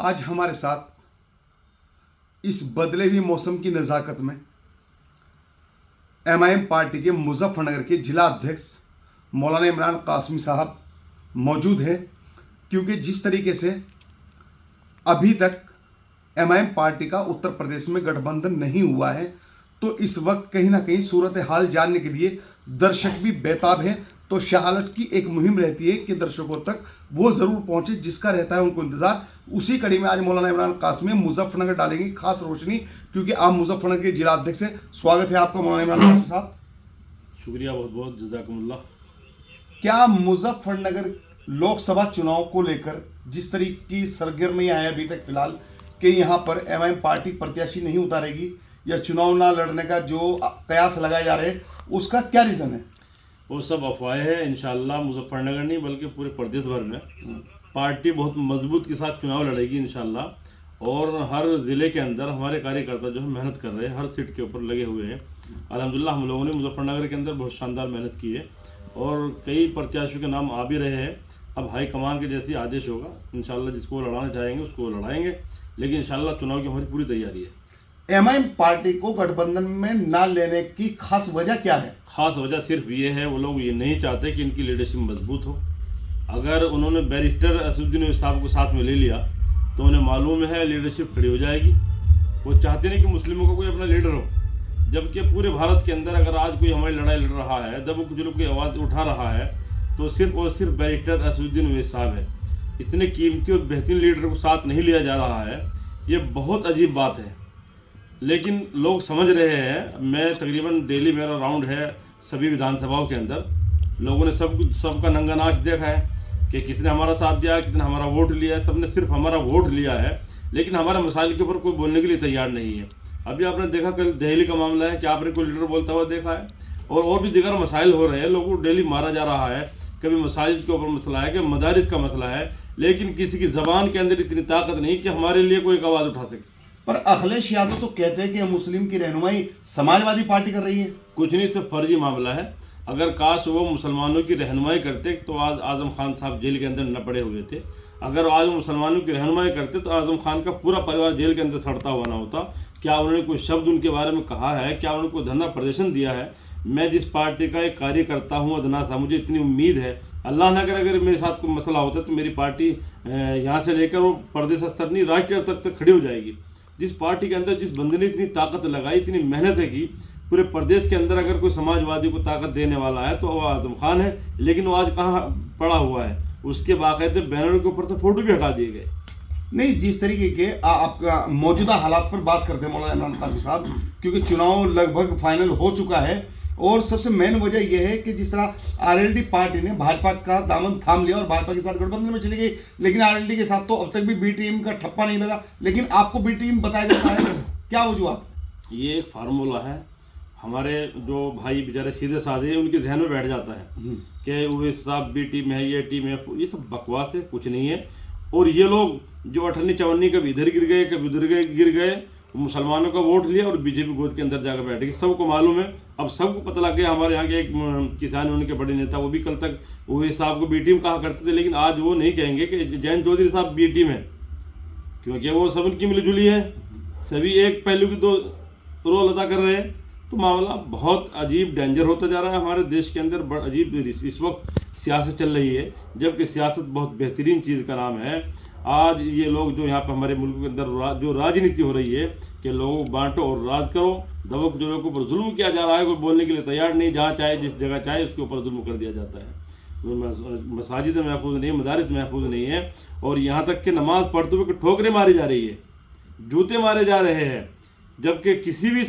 आज हमारे साथ इस बदले हुए मौसम की नज़ाकत में एमआईएम पार्टी के मुजफ्फरनगर के जिला अध्यक्ष मौलाना इमरान कासमी साहब मौजूद हैं, क्योंकि जिस तरीके से अभी तक एमआईएम पार्टी का उत्तर प्रदेश में गठबंधन नहीं हुआ है, तो इस वक्त कहीं ना कहीं सूरत हाल जानने के लिए दर्शक भी बेताब हैं। तो शाहलट की एक मुहिम रहती है कि दर्शकों तक वो जरूर पहुंचे जिसका रहता है उनको इंतजार। उसी कड़ी में आज मौलाना इमरान कासमी मुजफ्फरनगर डालेंगे खास रोशनी, क्योंकि आप मुजफ्फरनगर के जिला अध्यक्ष हैं। स्वागत है आपका मौलाना इमरान कासमी साहब। शुक्रिया, बहुत बहुत जज़ाकुमुल्लाह। क्या मुजफ्फरनगर लोकसभा चुनाव को लेकर जिस तरीके की सरगर्मियां हैं अभी तक फिलहाल कि यहाँ पर एमआईएम पार्टी प्रत्याशी नहीं उतारेगी या चुनाव ना लड़ने का जो कयास लगाए जा रहे हैं, उसका क्या रीज़न है? वो सब अफवाहें हैं। इंशाल्लाह मुजफ्फरनगर नहीं बल्कि पूरे प्रदेश भर में पार्टी बहुत मजबूत के साथ चुनाव लड़ेगी इंशाल्लाह। और हर ज़िले के अंदर हमारे कार्यकर्ता जो है मेहनत कर रहे हैं, हर सीट के ऊपर लगे हुए हैं। अल्हम्दुलिल्लाह हम लोगों ने मुजफ्फरनगर के अंदर बहुत शानदार मेहनत की है और कई प्रत्याशियों के नाम आ भी रहे हैं। अब हाई कमान के जैसे आदेश होगा इंशाल्लाह, जिसको लड़ाना चाहेंगे उसको लड़ाएंगे, लेकिन इंशाल्लाह चुनाव की हमारी पूरी तैयारी है। एमआईएम पार्टी को गठबंधन में ना लेने की खास वजह क्या है? खास वजह सिर्फ ये है, वो लोग ये नहीं चाहते कि इनकी लीडरशिप मजबूत हो। अगर उन्होंने बैरिस्टर असदुद्दीन साहब को साथ में ले लिया तो उन्हें मालूम है लीडरशिप खड़ी हो जाएगी। वो चाहते नहीं कि मुस्लिमों का कोई अपना लीडर हो, जबकि पूरे भारत के अंदर अगर आज कोई हमारी लड़ाई लड़ रहा है, दबों कुचलों की आवाज़ उठा रहा है, तो सिर्फ और सिर्फ बैरिस्टर असदुद्दीन साहब है। इतने कीमती और बेहतरीन लीडर को साथ नहीं लिया जा रहा है, ये बहुत अजीब बात है। लेकिन लोग समझ रहे हैं। मैं तकरीबन डेली मेरा राउंड है सभी विधानसभाओं के अंदर, लोगों ने सबका नंगा नाच देखा है कि किसने हमारा साथ दिया, किसने हमारा वोट लिया है। सबने सिर्फ हमारा वोट लिया है, लेकिन हमारे मसाइल के ऊपर कोई बोलने के लिए तैयार नहीं है। अभी आपने देखा कल दिल्ली का मामला है कि आपने कोई लीडर बोलता हुआ देखा है, और भी दीगर मसाइल हो रहे हैं। लोगों को डेली मारा जा रहा है। कभी मसाजिद के ऊपर मसला है, कभी मदारिस का मसला है, लेकिन किसी की ज़बान के अंदर इतनी ताकत नहीं कि हमारे लिए कोई आवाज़ उठा सके। पर अखिलेश यादव तो कहते हैं कि मुस्लिम की रहनुमाई समाजवादी पार्टी कर रही है। कुछ नहीं, सिर्फ फर्जी मामला है। अगर काश वो मुसलमानों की रहनुमाई करते तो आज आजम खान साहब जेल के अंदर न पड़े हुए थे। अगर आज वो मुसलमानों की रहनुमाई करते तो आजम खान का पूरा परिवार जेल के अंदर सड़ता हुआ ना होता। क्या उन्होंने कोई शब्द उनके बारे में कहा है? क्या उन्होंने कोई धरना प्रदर्शन दिया है? मैं जिस पार्टी का एक कार्यकर्ता हूँ अदना सा, मुझे इतनी उम्मीद है, अल्लाह न करे अगर मेरे साथ कोई मसला होता तो मेरी पार्टी यहाँ से लेकर वो प्रदेश स्तर नहीं राष्ट्रीय स्तर तक खड़ी हो जाएगी। जिस पार्टी के अंदर जिस बंदे ने इतनी ताकत लगाई, इतनी मेहनत है की, पूरे प्रदेश के अंदर अगर कोई समाजवादी को ताकत देने वाला है तो वो आजम खान है। लेकिन वो आज कहाँ पड़ा हुआ है? उसके बाकायदे बैनर के ऊपर से फोटो भी हटा दिए गए। नहीं, जिस तरीके के आपका मौजूदा हालात पर बात करते हैं मौलाना इमरान कासमी साहब, क्योंकि चुनाव लगभग फाइनल हो चुका है और सबसे मेन वजह यह है कि जिस तरह आरएलडी पार्टी ने भाजपा का दामन थाम लिया और भाजपा के साथ गठबंधन में चली गई, लेकिन आरएलडी के साथ तो अब तक भी बी टीम का ठप्पा नहीं लगा, लेकिन आपको बी टीम बताया जाता है। क्या वजूहत? ये एक फार्मूला है। हमारे जो भाई बेचारे सीधे साधे उनके जहन में बैठ जाता है कि वो साहब बी टीम है, ये टीम है। ये सब बकवास है, कुछ नहीं है। और ये लोग जो 58-54 कभी इधर गिर गए, कभी उधर गिर गए, मुसलमानों का वोट लिया और बीजेपी गोद के अंदर जाकर बैठ गई। सबको मालूम है, अब सबको पता लग गया। हमारे यहाँ के एक किसान उनके बड़े नेता, वो भी कल तक वो साहब को बी टीम कहा करते थे, लेकिन आज वो नहीं कहेंगे कि जैन चौधरी साहब बी टीम है, क्योंकि वो सब उनकी मिलजुली है। सभी एक पहलू की दो रोल अदा कर रहे हैं। तो मामला बहुत अजीब डेंजर होता जा रहा है हमारे देश के अंदर। बड़ा अजीब इस वक्त सियासत चल रही है, जबकि सियासत बहुत बेहतरीन चीज़ का नाम है। आज ये लोग जो यहाँ पर हमारे मुल्क के अंदर जो राजनीति हो रही है कि लोगों को बांटो और राज करो, दबों के ऊपर जुल्म किया जा रहा है। कोई बोलने के लिए तैयार नहीं, जहाँ चाहे जिस जगह चाहे उसके ऊपर जुल्म कर दिया जाता है। मसाजिद महफूज नहीं है, मदारिस महफूज नहीं है, और यहाँ तक कि नमाज पढ़ते हुए ठोकरें मारी जा रही है, जूते मारे जा रहे हैं। जबकि किसी भी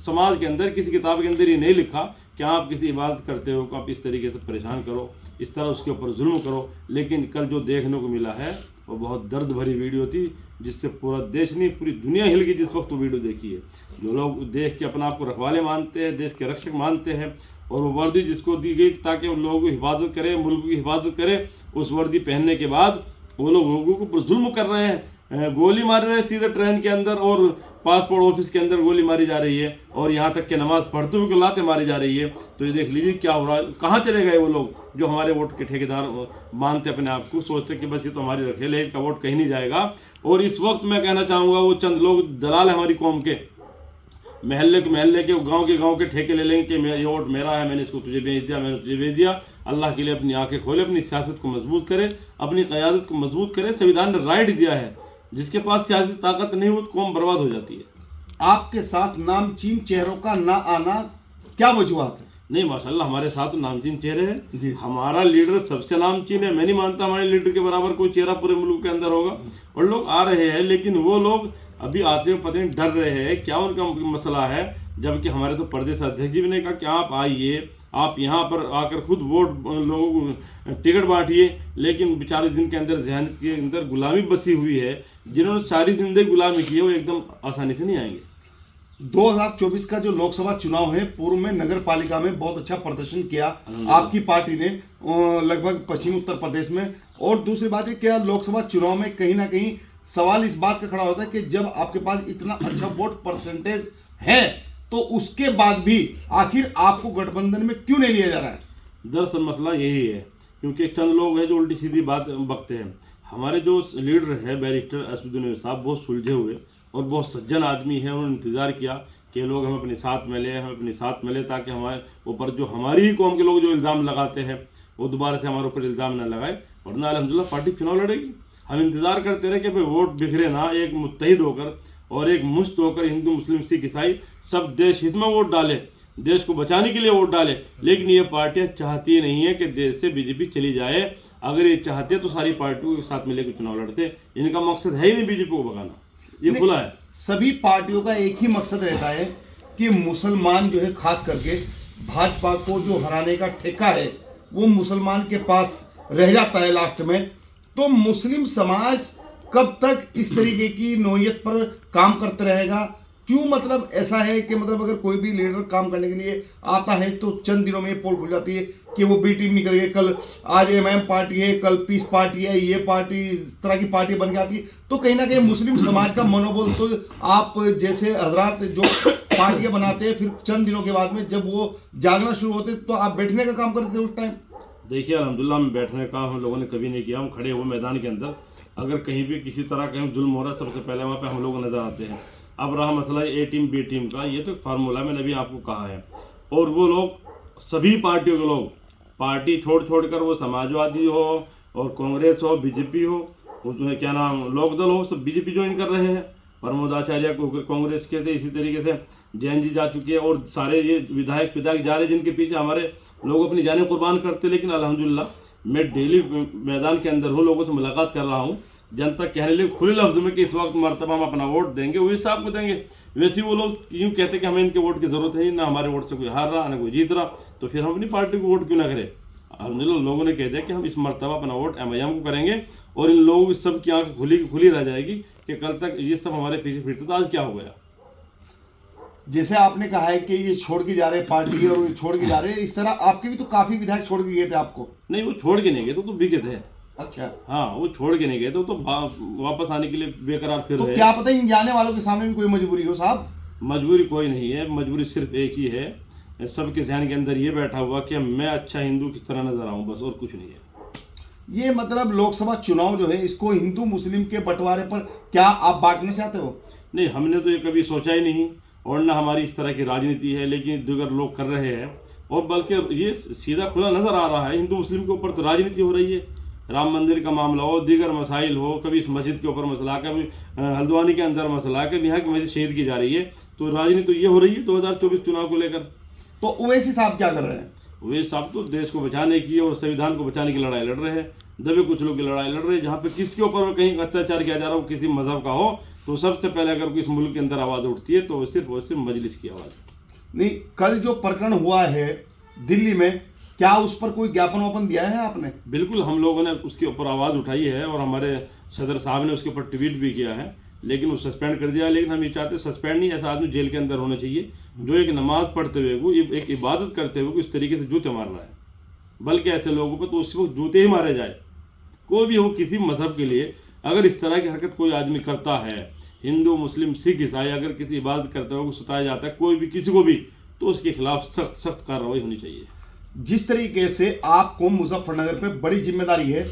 समाज के अंदर, किसी किताब के अंदर ये नहीं लिखा कि आप किसी इबादत करते हो को आप इस तरीके से परेशान करो, इस तरह उसके ऊपर जुल्म करो। लेकिन कल जो देखने को मिला है वो बहुत दर्द भरी वीडियो थी, जिससे पूरा देश नहीं पूरी दुनिया हिल गई जिस वक्त वो वीडियो देखी है। जो लोग देश के अपना आपको रखवाले मानते हैं, देश के रक्षक मानते हैं, और वो वर्दी जिसको दी गई ताकि उन लोगों की हिफाजत करे, मुल्क की हिफाजत करे, उस वर्दी पहनने के बाद वो लोग लोगों को जुल्म कर रहे हैं, गोली मार रहे हैं सीधे ट्रेन के अंदर, और पासपोर्ट ऑफिस के अंदर गोली मारी जा रही है और यहाँ तक कि नमाज पढ़ते हुए लातें मारी जा रही है। तो ये देख लीजिए क्या हो रहा है, कहाँ चले गए वो लोग जो हमारे वोट के ठेकेदार मानते अपने आप को, सोचते कि बस ये तो हमारी रखेल है, इनका वोट कहीं नहीं जाएगा। और इस वक्त मैं कहना चाहूँगा वो चंद लोग दलाल है हमारी कौम के, महल्ले के गांव के ठेके ले लेंगे कि ये वोट मेरा है, मैंने इसको तुझे भेज दिया, मैंने तुझे भेज दिया। अल्लाह के लिए अपनी आंखें खोले, अपनी सियासत को मजबूत करे, अपनी क़यादत को मजबूत करे। संविधान ने राइट दिया है, जिसके पास सियासी ताकत नहीं हो तो कौम बर्बाद हो जाती है। आपके साथ नामचीन चेहरों का ना आना क्या वजूहत है? नहीं माशाल्लाह हमारे साथ तो नामचीन चेहरे हैं जी। हमारा लीडर सबसे नामचीन है। मैं नहीं मानता हमारे लीडर के बराबर कोई चेहरा पूरे मुल्क के अंदर होगा। और लोग आ रहे हैं, लेकिन वो लोग अभी आते हुए पता नहीं डर रहे हैं क्या उनका मसला है। जबकि हमारे तो प्रदेश अध्यक्ष जी ने कहा कि आप आइए, आप यहाँ पर आकर खुद वोट लोगों को टिकट बांटिए। लेकिन बेचारे जिनके अंदर जहन के अंदर गुलामी बसी हुई है, जिन्होंने सारी जिंदगी गुलामी की है, वो एकदम आसानी से नहीं आएंगे। 2024 का जो लोकसभा चुनाव है, पूर्व में नगर पालिका में बहुत अच्छा प्रदर्शन किया आपकी पार्टी ने, लगभग पश्चिमी उत्तर प्रदेश में। और दूसरी बात है, क्या लोकसभा चुनाव में कहीं ना कहीं सवाल इस बात का खड़ा होता है कि जब आपके पास इतना अच्छा वोट परसेंटेज है तो उसके बाद भी आखिर आपको गठबंधन में क्यों नहीं लिया जा रहा है? दरअसल मसला यही है, क्योंकि चंद लोग हैं जो उल्टी सीधी बात बकते हैं। हमारे जो लीडर है बैरिस्टर असदुद्दीन साहब बहुत सुलझे हुए और बहुत सज्जन आदमी है। उन्होंने इंतज़ार किया कि लोग हमें अपने साथ मिले, ताकि हमारे ऊपर जो हमारी ही कौम के लोग जो इल्ज़ाम लगाते हैं वो दोबारा से हमारे ऊपर इल्ज़ाम न लगाए। वरना अल्हम्दुलिल्लाह पार्टी चुनाव लड़ेगी। हम इंतज़ार करते रहे कि भाई वोट बिखरे ना, एक मुत्तहिद होकर और एक मुश्त होकर हिंदू मुस्लिम सिख ईसाई सब देश हित में वोट डाले, देश को बचाने के लिए वोट डाले। लेकिन ये पार्टियां चाहती नहीं है कि देश से बीजेपी चली जाए। अगर ये चाहते तो सारी पार्टियों के साथ मिलकर चुनाव लड़ते। इनका मकसद है ही नहीं बीजेपी को भगाना, ये खुला है। सभी पार्टियों का एक ही मकसद रहता है कि मुसलमान जो है, खास करके भाजपा को जो हराने का ठेका है वो मुसलमान के पास रह जाता है लास्ट में। तो मुस्लिम समाज कब तक इस तरीके की नोयत पर काम करते रहेगा? क्यों, मतलब ऐसा है कि मतलब अगर कोई भी लीडर काम करने के लिए आता है तो चंद दिनों में पोल खुल जाती है कि वो बी टीम निकल गई, कल आज एमआईएम पार्टी है, कल पीस पार्टी है, ये पार्टी इस तरह की पार्टी बन जाती है। तो कहीं ना कहीं मुस्लिम समाज का मनोबल, तो आप जैसे हजरात जो पार्टियां बनाते हैं, फिर चंद दिनों के बाद में जब वो जागना शुरू होते हैं तो आप बैठने का काम करते हैं उस टाइम? देखिए अल्हम्दुलिल्लाह हम बैठने का हम लोगों ने कभी नहीं किया। हम खड़े हुए मैदान के अंदर, अगर कहीं भी किसी तरह का जुल्म हो रहा है सबसे पहले वहाँ पे हम लोग नजर आते हैं। अब रहा मसला ए टीम बी टीम का, ये तो फार्मूला मैंने अभी आपको कहा है। और वो लोग सभी पार्टियों के लोग पार्टी छोड़ कर, वो समाजवादी हो और कांग्रेस हो, बीजेपी हो, उसमें क्या नाम लोकदल हो, सब बीजेपी ज्वाइन कर रहे हैं। प्रमोद आचार्य को कांग्रेस के थे, इसी तरीके से जैन जी जा चुके हैं और सारे ये विधायक जा रहे, जिनके पीछे हमारे लोग अपनी जानें कुर्बान करते। लेकिन अल्हम्दुलिल्लाह मैं डेली मैदान के अंदर हूँ, लोगों से मुलाकात कर रहा हूँ। जनता कहने लगी खुले लफ्ज में कि इस वक्त मरतबा हम अपना वोट देंगे, वो हिसाब को देंगे। वैसे वो लोग यूँ कहते कि हमें इनके वोट की जरूरत है, ना हमारे वोट से कोई हार रहा ना कोई जीत रहा, तो फिर हम अपनी पार्टी को वोट क्यों ना करें। अल्हम्दुलिल्लाह लोगों ने कह दिया कि हम इस मरतबा अपना वोट एमआईएम को करेंगे। और इन लोगों की सब की आंख खुली रह जाएगी कि कल तक ये सब हमारे पीछे फिरते तो आज क्या हो गया। जैसे आपने कहा है कि ये छोड़ के जा रहे पार्टी और छोड़ के जा रहे, इस तरह आपके भी तो काफी विधायक छोड़ के गए थे आपको? नहीं, वो छोड़ के नहीं गए तो बिके थे। अच्छा, हाँ, वो छोड़ के नहीं गए तो वापस आने के लिए बेकरार फिर तो रहे। क्या पता इन जाने वालों के सामने भी कोई मजबूरी हो साहब? मजबूरी कोई नहीं है, मजबूरी सिर्फ एक ही है, सबके ध्यान के अंदर ये बैठा हुआ कि मैं अच्छा हिंदू किस तरह नजर आऊं, बस और कुछ नहीं है। ये मतलब लोकसभा चुनाव जो है इसको हिंदू मुस्लिम के बंटवारे पर क्या आप बांटना चाहते हो? नहीं, हमने तो ये कभी सोचा ही नहीं और ना हमारी इस तरह की राजनीति है। लेकिन दीगर लोग कर रहे हैं और बल्कि ये सीधा खुला नजर आ रहा है, हिंदू मुस्लिम के ऊपर तो राजनीति हो रही है। राम मंदिर का मामला हो, दीगर मसाइल हो, कभी इस मस्जिद के ऊपर मसला, कभी हल्द्वानी के अंदर मसला, कभी यहाँ की मस्जिद शहीद की जा रही है। तो राजनीति तो ये हो रही है 2024 चुनाव को लेकर। तो ओवैसी साहब क्या कर रहे हैं? वे साहब तो देश को बचाने की और संविधान को बचाने की लड़ाई लड़ रहे हैं, दबे कुछ लोग की लड़ाई लड़ रहे हैं। जहाँ पे किसके ऊपर कहीं अत्याचार किया जा रहा हो, किसी मजहब का हो, तो सबसे पहले अगर इस मुल्क के अंदर आवाज़ उठती है तो वो सिर्फ मजलिस की आवाज़। नहीं, कल जो प्रकरण हुआ है दिल्ली में, क्या उस पर कोई ज्ञापन वापन दिया है आपने? बिल्कुल, हम लोगों ने उसके ऊपर आवाज़ उठाई है और हमारे सदर साहब ने उसके ऊपर ट्वीट भी किया है, लेकिन वो सस्पेंड कर दिया। लेकिन हम ये चाहते सस्पेंड नहीं, ऐसा आदमी जेल के अंदर होना चाहिए जो एक नमाज पढ़ते हुए को, एक इबादत करते हुए इस तरीके से जूते मार रहा है। बल्कि ऐसे लोगों पर तो उस वक्त जूते ही मारे जाए। कोई भी हो, किसी मजहब के लिए अगर इस तरह की हरकत कोई आदमी करता है, हिंदू मुस्लिम सिख ईसाई अगर किसी इबादत करते हुए सताया जाता है कोई भी किसी को भी, तो उसके खिलाफ सख्त सख्त कार्रवाई होनी चाहिए। जिस तरीके से आपको मुजफ्फरनगर पे बड़ी जिम्मेदारी है,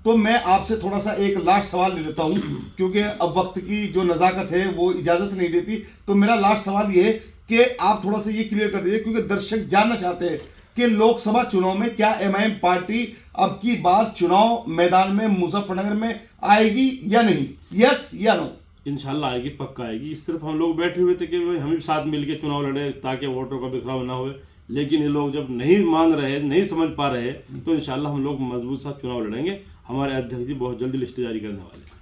तो मैं आपसे थोड़ा सा एक लास्ट सवाल ले लेता हूं, क्योंकि अब वक्त की जो नज़ाकत है वो इजाज़त नहीं देती। तो मेरा लास्ट सवाल ये है कि आप थोड़ा सा ये क्लियर कर दीजिए, क्योंकि दर्शक जानना चाहते हैं कि लोकसभा चुनाव में क्या एमआईएम पार्टी अब की बार चुनाव मैदान में मुजफ्फरनगर में आएगी या नहीं, यस या नो? इंशाल्लाह आएगी, पक्का आएगी। सिर्फ हम लोग बैठे हुए थे कि भाई हम भी साथ मिलके चुनाव लड़े ताकि वोटों का बिखराव ना हो, लेकिन ये लोग जब नहीं मान रहे, नहीं समझ पा रहे, तो इंशाल्लाह हम लोग मजबूत साथ चुनाव लड़ेंगे। हमारे अध्यक्ष जी बहुत जल्दी लिस्ट जारी करने वाले हैं।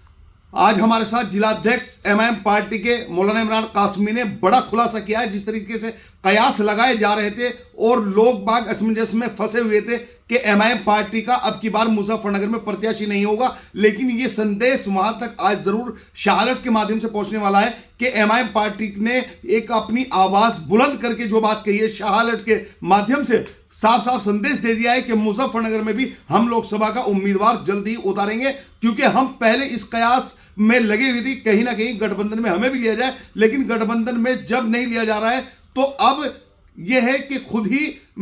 आज हमारे साथ जिलाध्यक्ष एमआईएम पार्टी के मौलाना इमरान कासमी ने बड़ा खुलासा किया है। जिस तरीके से कयास लगाए जा रहे थे और लोग बाग असमंजस में फंसे हुए थे कि एमआईएम पार्टी का अब की बार मुजफ्फरनगर में प्रत्याशी नहीं होगा, लेकिन ये संदेश वहां तक आज जरूर शाहलट के माध्यम से पहुंचने वाला है कि एमआईएम पार्टी ने एक अपनी आवाज बुलंद करके जो बात कही है, शाहलट के माध्यम से साफ साफ संदेश दे दिया है कि मुजफ्फरनगर में भी हम लोकसभा का उम्मीदवार जल्द ही उतारेंगे, क्योंकि हम पहले इस कयास में लगे हुए थे कहीं ना कहीं गठबंधन में हमें भी लिया जाए, लेकिन गठबंधन में जब नहीं लिया जा रहा है तो अब यह है कि खुद ही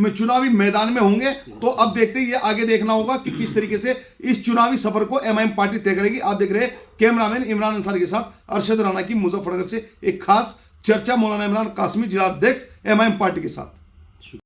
चुनावी मैदान में होंगे। तो अब देखते ही ये आगे देखना होगा कि किस तरीके से इस चुनावी सफर को एमआईएम पार्टी तय करेगी। आप देख रहे हैं कैमरामैन इमरान अंसारी के साथ अरशद राणा की मुजफ्फरनगर से एक खास चर्चा मौलाना इमरान कासमी जिलाध्यक्ष एमआईएम पार्टी के साथ।